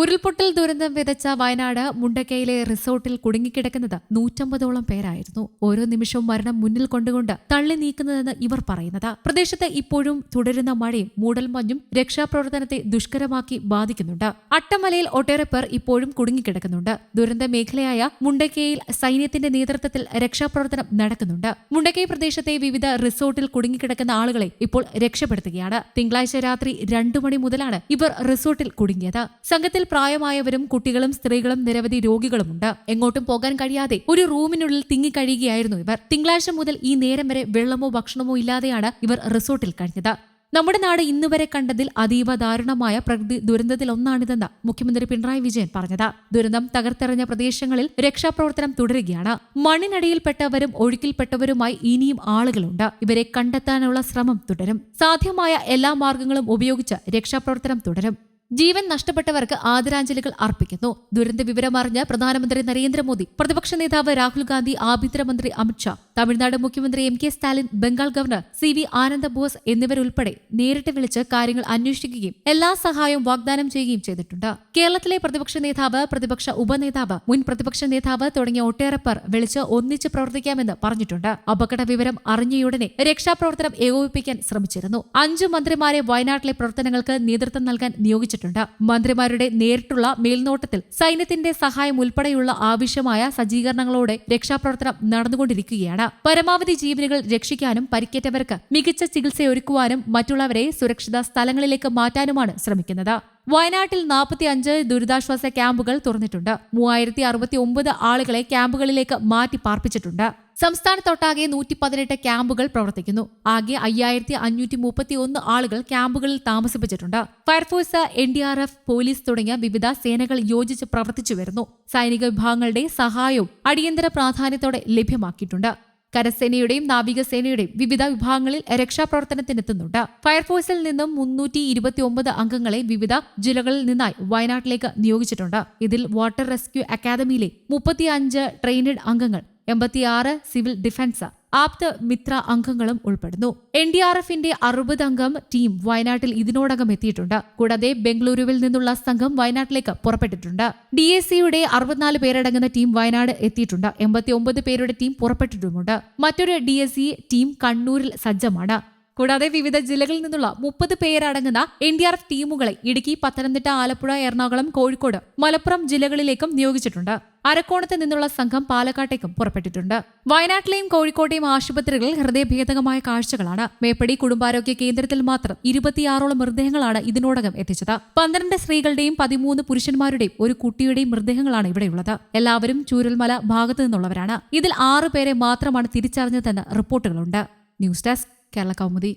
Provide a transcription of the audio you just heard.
ഉരുൾപൊട്ടൽ ദുരന്തം വിതച്ച വയനാട് മുണ്ടക്കയിലെ റിസോർട്ടിൽ കുടുങ്ങിക്കിടക്കുന്നത് 150ഓളം പേരായിരുന്നു. ഓരോ നിമിഷവും മരണം മുന്നിൽ കൊണ്ടുകൊണ്ട് തള്ളി നീക്കുന്നതെന്ന് ഇവർ പറയുന്നത്. പ്രദേശത്ത് ഇപ്പോഴും തുടരുന്ന മഴയും മൂടൽമഞ്ഞും രക്ഷാപ്രവർത്തനത്തെ ദുഷ്കരമാക്കി ബാധിക്കുന്നുണ്ട്. അട്ടമലയിൽ ഒട്ടേറെ പേർ ഇപ്പോഴും കുടുങ്ങിക്കിടക്കുന്നുണ്ട്. ദുരന്ത മേഖലയായ മുണ്ടക്കയിൽ സൈന്യത്തിന്റെ നേതൃത്വത്തിൽ രക്ഷാപ്രവർത്തനം നടക്കുന്നുണ്ട്. മുണ്ടക്കൈ പ്രദേശത്തെ വിവിധ റിസോർട്ടിൽ കുടുങ്ങിക്കിടക്കുന്ന ആളുകളെ ഇപ്പോൾ രക്ഷപ്പെടുത്തുകയാണ്. തിങ്കളാഴ്ച രാത്രി 2 മണി മുതലാണ് ഇവർ റിസോർട്ടിൽ കുടുങ്ങിയത്. സംഘത്തിൽ പ്രായമായവരും കുട്ടികളും സ്ത്രീകളും നിരവധി രോഗികളുമുണ്ട്. എങ്ങോട്ടും പോകാൻ കഴിയാതെ ഒരു റൂമിനുള്ളിൽ തിങ്ങിക്കഴിയുകയായിരുന്നു ഇവർ. തിങ്കളാഴ്ച മുതൽ ഈ നേരം വരെ വെള്ളമോ ഭക്ഷണമോ ഇല്ലാതെയാണ് ഇവർ റിസോർട്ടിൽ കഴിഞ്ഞത്. നമ്മുടെ നാട് ഇന്നുവരെ കണ്ടതിൽ അതീവ ദാരുണമായ പ്രകൃതി ദുരന്തത്തിലൊന്നാണിതെന്ന് മുഖ്യമന്ത്രി പിണറായി വിജയൻ പറഞ്ഞത്. ദുരന്തം തകർത്തെറിഞ്ഞ പ്രദേശങ്ങളിൽ രക്ഷാപ്രവർത്തനം തുടരുകയാണ്. മണ്ണിനടിയിൽപ്പെട്ടവരും ഒഴുക്കിൽപ്പെട്ടവരുമായി ഇനിയും ആളുകളുണ്ട്. ഇവരെ കണ്ടെത്താനുള്ള ശ്രമം തുടരും. സാധ്യമായ എല്ലാ മാർഗങ്ങളും ഉപയോഗിച്ച് രക്ഷാപ്രവർത്തനം തുടരും. ജീവൻ നഷ്ടപ്പെട്ടവർക്ക് ആദരാഞ്ജലികൾ അർപ്പിക്കുന്നു. ദുരന്ത വിവരമറിഞ്ഞ് പ്രധാനമന്ത്രി നരേന്ദ്രമോദി, പ്രതിപക്ഷ നേതാവ് രാഹുൽ ഗാന്ധി, ആഭ്യന്തരമന്ത്രി അമിത്ഷാ, തമിഴ്നാട് മുഖ്യമന്ത്രി MK Stalin, Bengal governor CV ആനന്ദ ബോസ് എന്നിവരുൾപ്പെടെ നേരിട്ട് വിളിച്ച് കാര്യങ്ങൾ അന്വേഷിക്കുകയും എല്ലാ സഹായവും വാഗ്ദാനം ചെയ്യുകയും ചെയ്തിട്ടുണ്ട്. കേരളത്തിലെ പ്രതിപക്ഷ നേതാവ്, പ്രതിപക്ഷ ഉപനേതാവ്, മുൻ പ്രതിപക്ഷ നേതാവ് തുടങ്ങിയ ഒട്ടേറെ പേർ വിളിച്ച് ഒന്നിച്ച് പ്രവർത്തിക്കാമെന്ന് പറഞ്ഞിട്ടുണ്ട്. അപകട വിവരം അറിഞ്ഞയുടനെ രക്ഷാപ്രവർത്തനം ഏകോപിപ്പിക്കാൻ ശ്രമിച്ചിരുന്നു. 5 മന്ത്രിമാരെ വയനാട്ടിലെ പ്രവർത്തനങ്ങൾക്ക് നേതൃത്വം നൽകാൻ നിയോഗിച്ചിട്ടുണ്ട്. മന്ത്രിമാരുടെ നേരിട്ടുള്ള മേൽനോട്ടത്തിൽ സൈന്യത്തിന്റെ സഹായം ഉൾപ്പെടെയുള്ള ആവശ്യമായ സജ്ജീകരണങ്ങളോടെ രക്ഷാപ്രവർത്തനം നടന്നുകൊണ്ടിരിക്കുകയാണ്. പരമാവധി ജീവനുകൾ രക്ഷിക്കാനും പരിക്കേറ്റവർക്ക് മികച്ച ചികിത്സയൊരുക്കുവാനും മറ്റുള്ളവരെ സുരക്ഷിത സ്ഥലങ്ങളിലേക്ക് മാറ്റാനുമാണ് ശ്രമിക്കുന്നത്. വയനാട്ടിൽ 45 ദുരിതാശ്വാസ ക്യാമ്പുകൾ തുറന്നിട്ടുണ്ട്. 3069 ആളുകളെ ക്യാമ്പുകളിലേക്ക് മാറ്റി പാർപ്പിച്ചിട്ടുണ്ട്. സംസ്ഥാനത്തൊട്ടാകെ 118 ക്യാമ്പുകൾ പ്രവർത്തിക്കുന്നു. ആകെ 5531 ആളുകൾ ക്യാമ്പുകളിൽ താമസിപ്പിച്ചിട്ടുണ്ട്. ഫയർഫോഴ്സ്, NDRF, പോലീസ് തുടങ്ങിയ വിവിധ സേനകൾ യോജിച്ച് പ്രവർത്തിച്ചു വരുന്നു. സൈനിക വിഭാഗങ്ങളുടെ സഹായവും അടിയന്തര പ്രാധാന്യത്തോടെ ലഭ്യമാക്കിയിട്ടുണ്ട്. കരസേനയുടെയും നാവികസേനയുടെയും വിവിധ വിഭാഗങ്ങളിൽ രക്ഷാപ്രവർത്തനത്തിനെത്തുന്നുണ്ട്. ഫയർഫോഴ്സിൽ നിന്നും 329 അംഗങ്ങളെ വിവിധ ജില്ലകളിൽ നിന്നായി വയനാട്ടിലേക്ക് നിയോഗിച്ചിട്ടുണ്ട്. ഇതിൽ വാട്ടർ റെസ്ക്യൂ അക്കാദമിയിലെ 35 ട്രെയിനഡ് അംഗങ്ങൾ, 86 സിവിൽ ഡിഫൻസ്, ആപ്ത് മിത്ര അംഗങ്ങളും ഉൾപ്പെടുന്നു. NDRFന്റെ 60 അംഗം ടീം വയനാട്ടിൽ ഇതിനോടകം എത്തിയിട്ടുണ്ട്. കൂടാതെ ബംഗളൂരുവിൽ നിന്നുള്ള സംഘം വയനാട്ടിലേക്ക് പുറപ്പെട്ടിട്ടുണ്ട്. DACയുടെ 64 പേരടങ്ങുന്ന ടീം വയനാട് എത്തിയിട്ടുണ്ട്. 89 പേരുടെ ടീം പുറപ്പെട്ടിട്ടുമുണ്ട്. മറ്റൊരു DAC ടീം കണ്ണൂരിൽ സജ്ജമാണ്. കൂടാതെ വിവിധ ജില്ലകളിൽ നിന്നുള്ള 30 പേരടങ്ങുന്ന NDRF ടീമുകളെ ഇടുക്കി, പത്തനംതിട്ട, ആലപ്പുഴ, എറണാകുളം, കോഴിക്കോട്, മലപ്പുറം ജില്ലകളിലേക്കും നിയോഗിച്ചിട്ടുണ്ട്. അരക്കോണത്ത് നിന്നുള്ള സംഘം പാലക്കാട്ടേക്കും പുറപ്പെട്ടിട്ടുണ്ട്. വയനാട്ടിലെയും കോഴിക്കോട്ടെയും ആശുപത്രികളിൽ ഹൃദയഭേദകമായ കാഴ്ചകളാണ്. മേപ്പടി കുടുംബാരോഗ്യ കേന്ദ്രത്തിൽ മാത്രം 26ഓളം മൃതദേഹങ്ങളാണ് ഇതിനോടകം എത്തിച്ചത്. 12 സ്ത്രീകളുടെയും 13 പുരുഷന്മാരുടെയും ഒരു കുട്ടിയുടെയും മൃതദേഹങ്ങളാണ് ഇവിടെയുള്ളത്. എല്ലാവരും ചൂരൽമല ഭാഗത്തു നിന്നുള്ളവരാണ്. ഇതിൽ 6 പേരെ മാത്രമാണ് തിരിച്ചറിഞ്ഞതെന്ന് റിപ്പോർട്ടുകളുണ്ട്. News desk, Kerala Kaumudi.